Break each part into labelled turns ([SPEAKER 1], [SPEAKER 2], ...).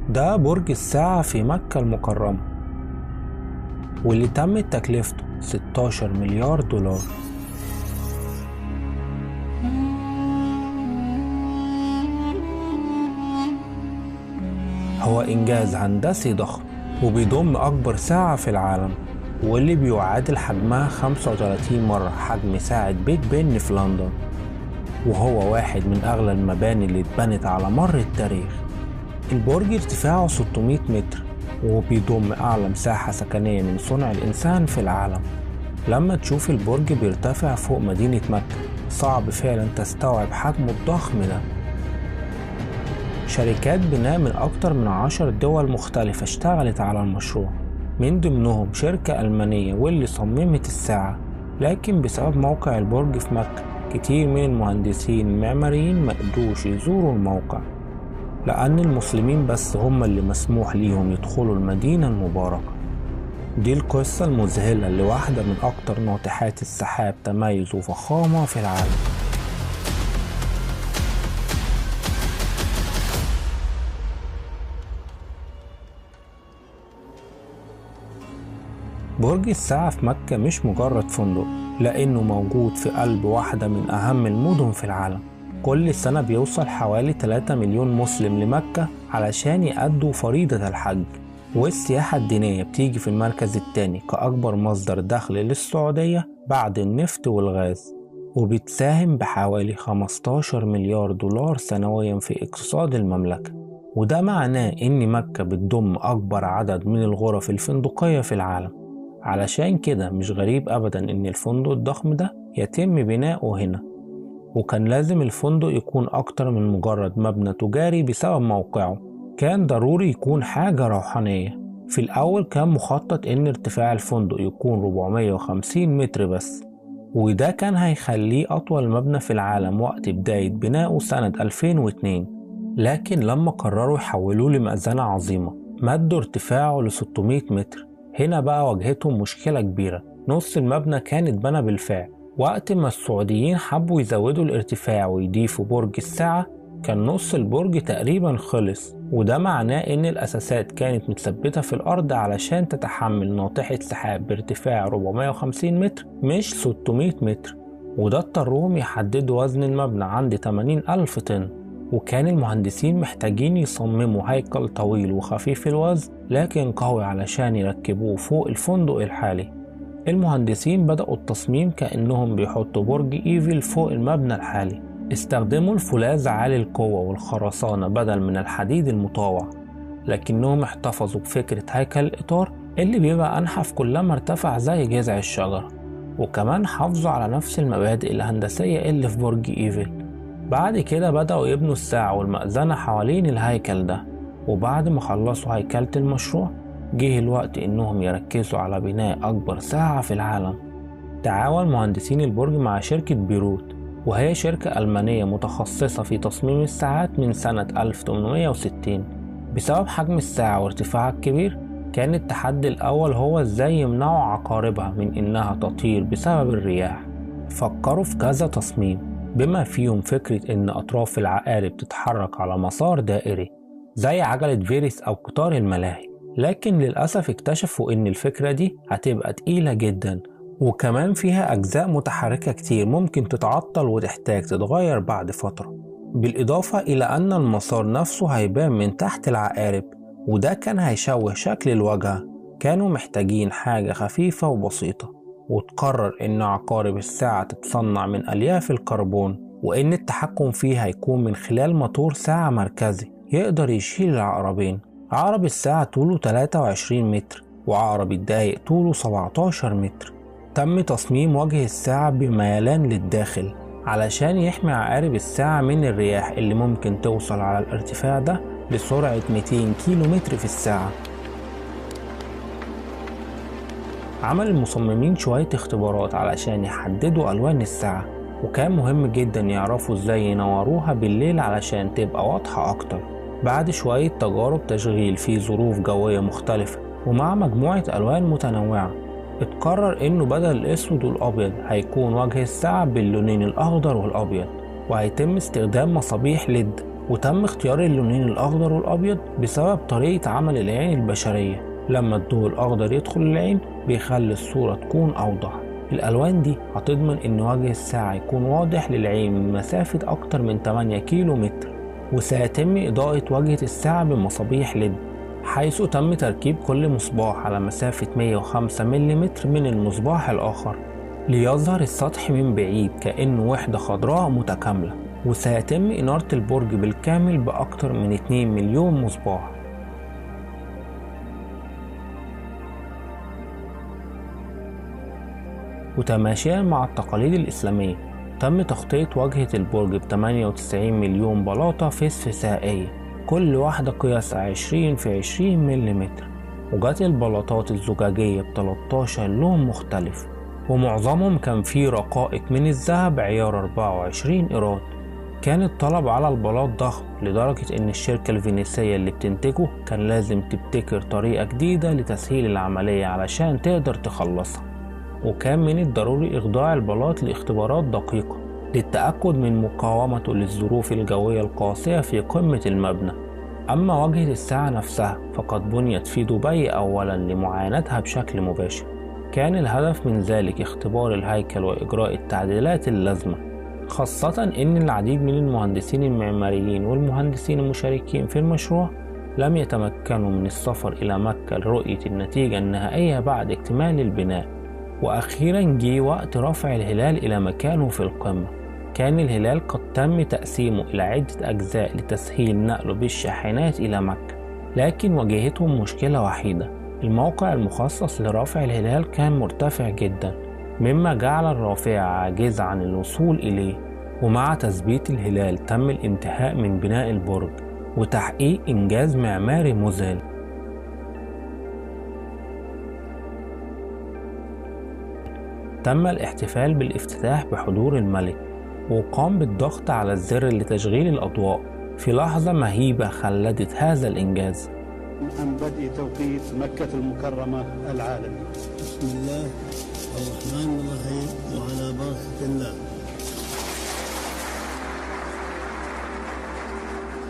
[SPEAKER 1] ده برج الساعة في مكة المكرمة، واللي تمت تكلفته 16 مليار دولار. هو إنجاز هندسي ضخم، وبيضم أكبر ساعة في العالم، واللي بيعادل حجمها 35 مرة حجم ساعة بيج بن في لندن، وهو واحد من أغلى المباني اللي اتبنت على مر التاريخ. البرج ارتفاعه 600 متر، وبيضم أعلى مساحة سكنية من صنع الإنسان في العالم. لما تشوف البرج بيرتفع فوق مدينة مكة، صعب فعلا تستوعب حجمه الضخم ده. شركات بناء من أكتر من 10 دول مختلفة اشتغلت على المشروع، من ضمنهم شركة ألمانية واللي صممت الساعة. لكن بسبب موقع البرج في مكة، كتير من المهندسين المعماريين مقدروش يزوروا الموقع، لأن المسلمين بس هم اللي مسموح ليهم يدخلوا المدينة المباركة. دي القصة المذهلة لواحدة من أكتر ناطحات السحاب تميز وفخامة في العالم. برج الساعة في مكة مش مجرد فندق، لأنه موجود في قلب واحدة من أهم المدن في العالم. كل سنة بيوصل حوالي 3 مليون مسلم لمكة علشان يأدوا فريضة الحج، والسياحة الدينية بتيجي في المركز التاني كأكبر مصدر دخل للسعودية بعد النفط والغاز، وبتساهم بحوالي 15 مليار دولار سنويا في اقتصاد المملكة. وده معناه إن مكة بتضم أكبر عدد من الغرف الفندقية في العالم. علشان كده مش غريب أبدا إن الفندق الضخم ده يتم بناؤه هنا، وكان لازم الفندق يكون أكتر من مجرد مبنى تجاري بسبب موقعه. كان ضروري يكون حاجة روحانية. في الأول كان مخطط إن ارتفاع الفندق يكون 450 متر بس، وده كان هيخليه أطول مبنى في العالم وقت بداية بناؤه سنة 2002. لكن لما قرروا يحولوه لمأذنة عظيمة، مدوا ارتفاعه ل 600 متر. هنا بقى واجهتهم مشكلة كبيرة، نص المبنى كان اتبنى بالفعل. وقت ما السعوديين حبوا يزودوا الارتفاع ويضيفوا برج الساعة، كان نص البرج تقريبا خلص، وده معناه ان الاساسات كانت متثبتة في الارض علشان تتحمل ناطحة سحاب بارتفاع 450 متر مش 600 متر، وده اضطرهم يحددوا وزن المبنى عند 80,000 طن. وكان المهندسين محتاجين يصمموا هيكل طويل وخفيف الوزن لكن قوي علشان يركبوه فوق الفندق الحالي. المهندسين بدأوا التصميم كأنهم بيحطوا برج إيفل فوق المبنى الحالي. استخدموا الفولاذ عالي القوة والخرسانة بدل من الحديد المطاوع، لكنهم احتفظوا بفكرة هيكل الإطار اللي بيبقى أنحف كلما ارتفع زي جذع الشجرة، وكمان حافظوا على نفس المبادئ الهندسية اللي في برج إيفل. بعد كده بدأوا يبنوا الساعة والمأذنة حوالين الهيكل ده، وبعد ما خلصوا هيكلة المشروع جه الوقت إنهم يركزوا على بناء أكبر ساعة في العالم. تعاون مهندسين البرج مع شركة بيروت، وهي شركة ألمانية متخصصة في تصميم الساعات من سنة 1860. بسبب حجم الساعة وارتفاعها الكبير، كان التحدي الأول هو إزاي يمنعوا عقاربها من إنها تطير بسبب الرياح. فكروا في كذا تصميم، بما فيهم فكرة إن أطراف العقارب تتحرك على مسار دائري زي عجلة فيريس أو قطار الملاهي. لكن للأسف اكتشفوا إن الفكرة دي هتبقى تقيلة جدا، وكمان فيها أجزاء متحركة كتير ممكن تتعطل وتحتاج تتغير بعد فترة، بالإضافة إلى أن المسار نفسه هيبان من تحت العقارب، وده كان هيشوه شكل الواجهة. كانوا محتاجين حاجة خفيفة وبسيطة، وتقرر إن عقارب الساعة تتصنع من ألياف الكربون، وإن التحكم فيها هيكون من خلال موتور ساعة مركزي يقدر يشيل العقربين. عقرب الساعة طوله 23 متر، وعقرب الدقايق طوله 17 متر. تم تصميم وجه الساعة بميلان للداخل علشان يحمي عقارب الساعة من الرياح اللي ممكن توصل على الارتفاع ده بسرعة 200 كيلو متر في الساعة. عمل المصممين شوية اختبارات علشان يحددوا ألوان الساعة، وكان مهم جدا يعرفوا ازاي ينوروها بالليل علشان تبقى واضحة أكتر. بعد شوية تجارب تشغيل في ظروف جوية مختلفة ومع مجموعة ألوان متنوعة، اتقرر إنه بدل الأسود والأبيض هيكون وجه الساعة باللونين الأخضر والأبيض، وهيتم استخدام مصابيح ليد وتم اختيار اللونين الأخضر والأبيض بسبب طريقة عمل العين البشرية. لما الضوء الأخضر يدخل العين بيخلي الصورة تكون أوضح. الألوان دي هتضمن إن وجه الساعة يكون واضح للعين من مسافة أكتر من 8 كيلو متر. وسيتم إضاءة واجهة الساعة بمصابيح ليد، حيث تم تركيب كل مصباح على مسافة 105 ملم من المصباح الآخر ليظهر السطح من بعيد كأنه وحدة خضراء متكاملة. وسيتم إنارة البرج بالكامل بأكتر من 2 مليون مصباح. وتماشيا مع التقاليد الإسلامية تم تغطية واجهة البرج ب 98 مليون بلاطة فسفسائية، كل واحدة قياسها 20 في 20 ملم. وجات البلاطات الزجاجية ب 13 لون مختلف، ومعظمهم كان فيه رقائق من الذهب عيار 24 إيراد. كان الطلب على البلاط ضخم لدرجة إن الشركة الفينيسية اللي بتنتجه كان لازم تبتكر طريقة جديدة لتسهيل العملية علشان تقدر تخلصها. وكان من الضروري إخضاع البلاط لاختبارات دقيقة للتأكد من مقاومته للظروف الجوية القاسية في قمة المبنى. أما واجهة الساعة نفسها فقد بنيت في دبي أولا لمعاينتها بشكل مباشر. كان الهدف من ذلك اختبار الهيكل وإجراء التعديلات اللازمة، خاصة إن العديد من المهندسين المعماريين والمهندسين المشاركين في المشروع لم يتمكنوا من السفر إلى مكة لرؤية النتيجة النهائية بعد اكتمال البناء. وأخيرا جه وقت رفع الهلال إلى مكانه في القمة. كان الهلال قد تم تقسيمه إلى عدة أجزاء لتسهيل نقله بالشاحنات إلى مكة، لكن واجهتهم مشكلة وحيدة: الموقع المخصص لرفع الهلال كان مرتفع جدا، مما جعل الرافعة عاجزة عن الوصول إليه. ومع تثبيت الهلال تم الانتهاء من بناء البرج وتحقيق إنجاز معماري مذهل. تم الاحتفال بالافتتاح بحضور الملك، وقام بالضغط على الزر لتشغيل الأضواء في لحظة مهيبة خلدت هذا الإنجاز.
[SPEAKER 2] عن بدء توقيت مكة المكرمة العالمي.
[SPEAKER 3] بسم الله الرحمن الرحيم وعلى بركة الله.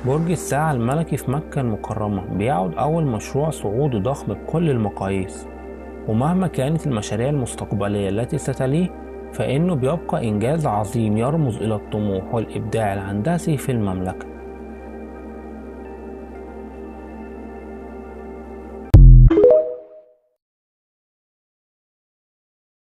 [SPEAKER 1] برج الساعة الملكي في مكة المكرمة بيعد أول مشروع سعودي ضخم بكل المقاييس، ومهما كانت المشاريع المستقبلية التي ستليه فإنه بيبقى إنجاز عظيم يرمز إلى الطموح والإبداع الهندسي في المملكة.